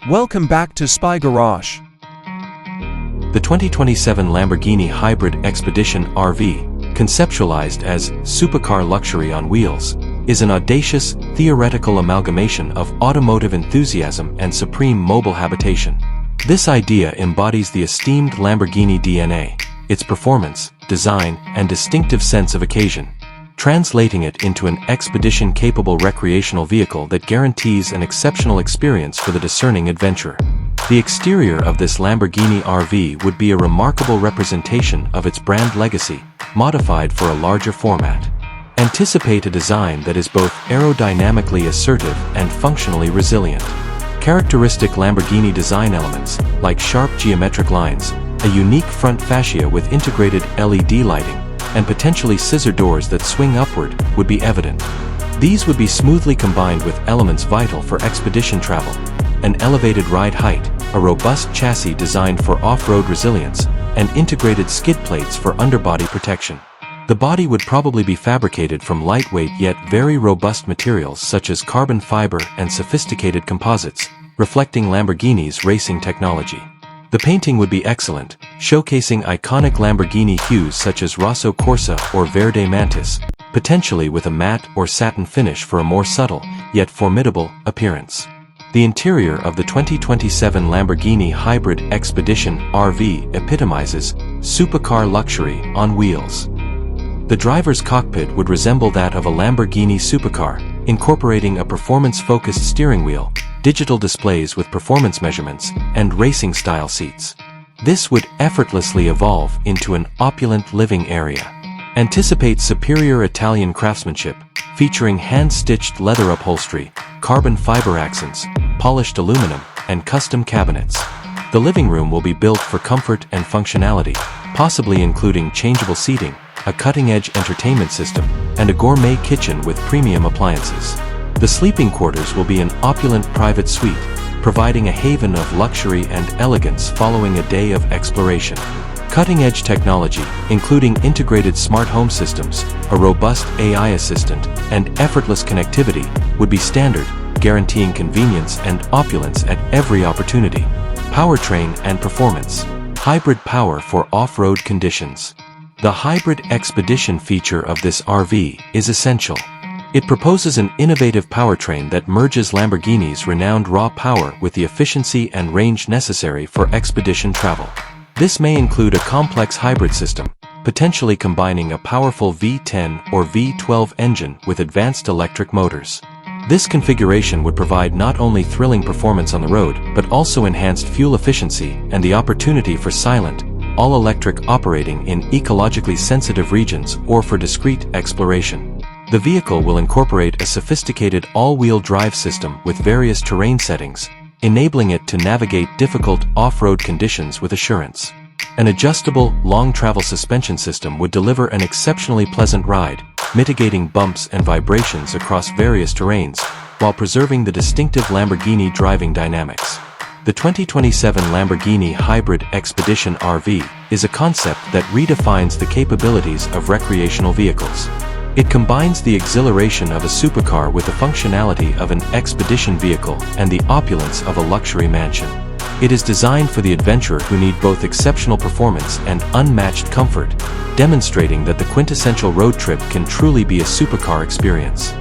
Welcome back to Spy Garage. The 2027 Lamborghini Hybrid Expedition RV, conceptualized as supercar luxury on wheels, is an audacious, theoretical amalgamation of automotive enthusiasm and supreme mobile habitation. This idea embodies the esteemed Lamborghini DNA, its performance, design, and distinctive sense of occasion, translating it into an expedition-capable recreational vehicle that guarantees an exceptional experience for the discerning adventurer. The exterior of this Lamborghini RV would be a remarkable representation of its brand legacy, modified for a larger format. Anticipate a design that is both aerodynamically assertive and functionally resilient. Characteristic Lamborghini design elements, like sharp geometric lines, a unique front fascia with integrated LED lighting, and potentially scissor doors that swing upward, would be evident. These would be smoothly combined with elements vital for expedition travel: an elevated ride height, a robust chassis designed for off-road resilience, and integrated skid plates for underbody protection. The body would probably be fabricated from lightweight yet very robust materials such as carbon fiber and sophisticated composites, reflecting Lamborghini's racing technology. The painting would be excellent, showcasing iconic Lamborghini hues such as Rosso Corsa or Verde Mantis, potentially with a matte or satin finish for a more subtle, yet formidable, appearance. The interior of the 2027 Lamborghini Hybrid Expedition RV epitomizes supercar luxury on wheels. The driver's cockpit would resemble that of a Lamborghini supercar, incorporating a performance-focused steering wheel, digital displays with performance measurements, and racing-style seats. This would effortlessly evolve into an opulent living area. Anticipate superior Italian craftsmanship, featuring hand-stitched leather upholstery, carbon fiber accents, polished aluminum, and custom cabinets. The living room will be built for comfort and functionality, possibly including changeable seating, a cutting-edge entertainment system, and a gourmet kitchen with premium appliances. The sleeping quarters will be an opulent private suite, providing a haven of luxury and elegance following a day of exploration. Cutting-edge technology, including integrated smart home systems, a robust AI assistant, and effortless connectivity, would be standard, guaranteeing convenience and opulence at every opportunity. Powertrain and performance. Hybrid power for off-road conditions. The Hybrid Expedition feature of this RV is essential. It proposes an innovative powertrain that merges Lamborghini's renowned raw power with the efficiency and range necessary for expedition travel. This may include a complex hybrid system, potentially combining a powerful V10 or V12 engine with advanced electric motors. This configuration would provide not only thrilling performance on the road, but also enhanced fuel efficiency and the opportunity for silent, all-electric operating in ecologically sensitive regions or for discreet exploration. The vehicle will incorporate a sophisticated all-wheel drive system with various terrain settings, enabling it to navigate difficult off-road conditions with assurance. An adjustable, long-travel suspension system would deliver an exceptionally pleasant ride, mitigating bumps and vibrations across various terrains, while preserving the distinctive Lamborghini driving dynamics. The 2027 Lamborghini Hybrid Expedition RV is a concept that redefines the capabilities of recreational vehicles. It combines the exhilaration of a supercar with the functionality of an expedition vehicle and the opulence of a luxury mansion. It is designed for the adventurer who need both exceptional performance and unmatched comfort, demonstrating that the quintessential road trip can truly be a supercar experience.